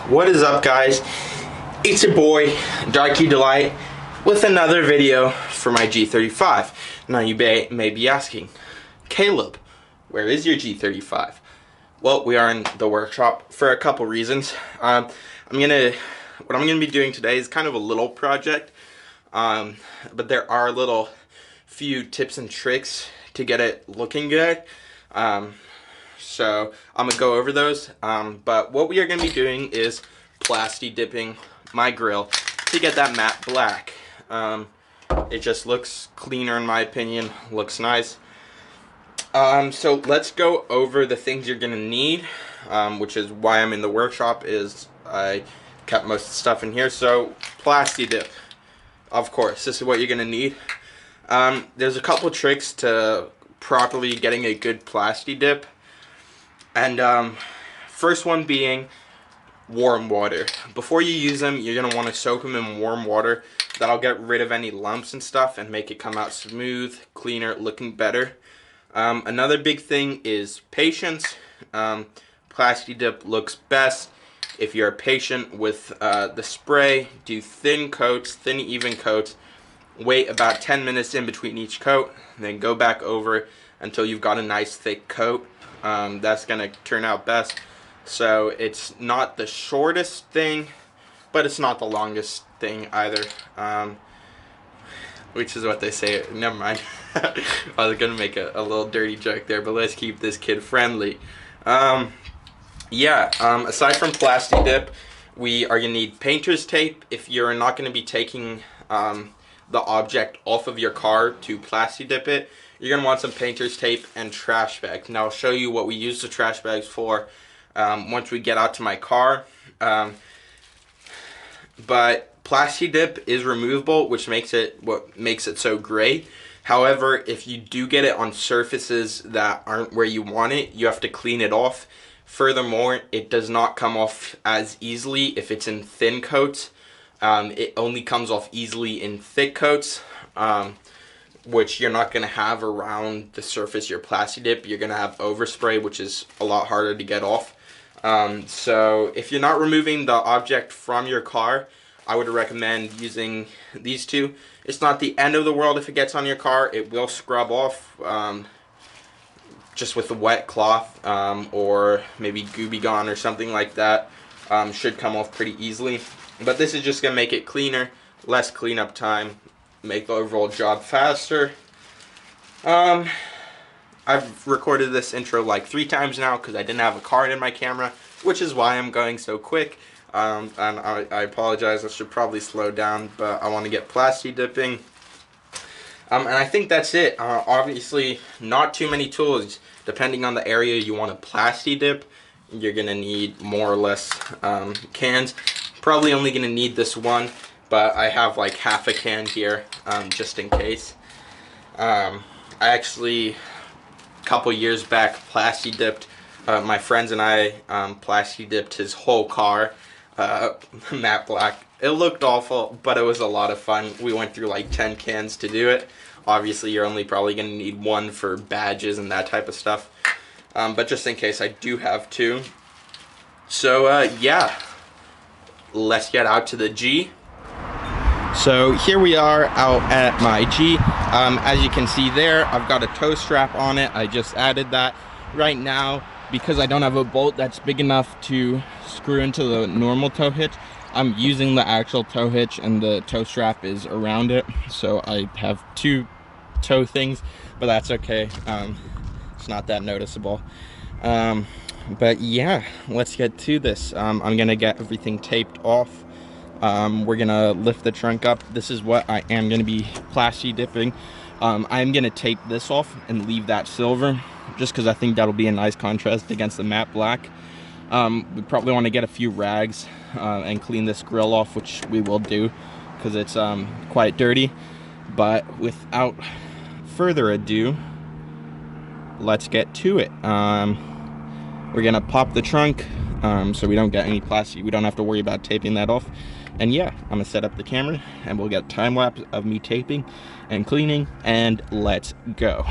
What is up, guys? It's your boy Darky Delight with another video for my G35. Now you may be asking, Caleb, where is your G35? Well, we are in the workshop for a couple reasons. What I'm gonna be doing today is kind of a little project, but there are little few tips and tricks to get it looking good. So I'm gonna go over those, but what we are gonna be doing is Plasti dipping my grill to get that matte black. It just looks cleaner in my opinion, looks nice. So let's go over the things you're gonna need, which is why I'm in the workshop. Is I kept most of the stuff in here. So Plasti dip, of course, this is what you're gonna need. There's a couple tricks to properly getting a good Plasti dip. And first one being warm water. Before you use them, you're going to want to soak them in warm water. That'll get rid of any lumps and stuff and make it come out smooth, cleaner, looking better. Another big thing is patience. Plasti dip looks best if you're patient with the spray. Do thin coats, thin even coats. Wait about 10 minutes in between each coat, then go back over until you've got a nice thick coat. That's gonna turn out best. So it's not the shortest thing, but it's not the longest thing either, which is what they say. Never mind. I was gonna make a little dirty joke there, but let's keep this kid friendly. Aside from Plasti dip, we are gonna need painter's tape. If you're not gonna be taking the object off of your car to Plasti dip it, you're going to want some painter's tape and trash bags. Now I'll show you what we use the trash bags for once we get out to my car. But Plasti dip is removable, which makes it so great. However, if you do get it on surfaces that aren't where you want it, you have to clean it off. Furthermore, it does not come off as easily if it's in thin coats. It only comes off easily in thick coats, which you're not going to have around the surface your Plasti dip. You're going to have overspray, which is a lot harder to get off. So if you're not removing the object from your car, I would recommend using these two. It's not the end of the world if it gets on your car. It will scrub off just with a wet cloth, or maybe Gooby Gone or something like that. Should come off pretty easily. But this is just going to make it cleaner, less cleanup time, make the overall job faster. I've recorded this intro like 3 times now because I didn't have a card in my camera, which is why I'm going so quick. And I apologize, I should probably slow down, but I want to get Plasti dipping. And I think that's it. Obviously, not too many tools. Depending on the area you want to Plasti dip, you're going to need more or less cans. Probably only going to need this one, but I have like half a can here, just in case. I actually, a couple years back, Plasti dipped, my friends and I Plasti dipped his whole car, matte black. It looked awful, but it was a lot of fun. We went through like 10 cans to do it. Obviously, you're only probably going to need one for badges and that type of stuff. But just in case, I do have 2. So, yeah. Let's get out to the G. So here we are out at my G. As you can see there, I've got a tow strap on it. I just added that. Right now, because I don't have a bolt that's big enough to screw into the normal tow hitch, I'm using the actual tow hitch and the tow strap is around it. So I have 2 tow things, but that's okay. It's not that noticeable. But yeah, let's get to this. I'm gonna get everything taped off. We're gonna lift the trunk up. This is what I am gonna be Plasti dipping. I'm gonna tape this off and leave that silver, just because I think that'll be a nice contrast against the matte black. We probably want to get a few rags and clean this grill off, which we will do because it's quite dirty. But without further ado, let's get to it. We're gonna pop the trunk so we don't get any plastic. We don't have to worry about taping that off. And yeah, I'm gonna set up the camera and we'll get time lapse of me taping and cleaning, and let's go.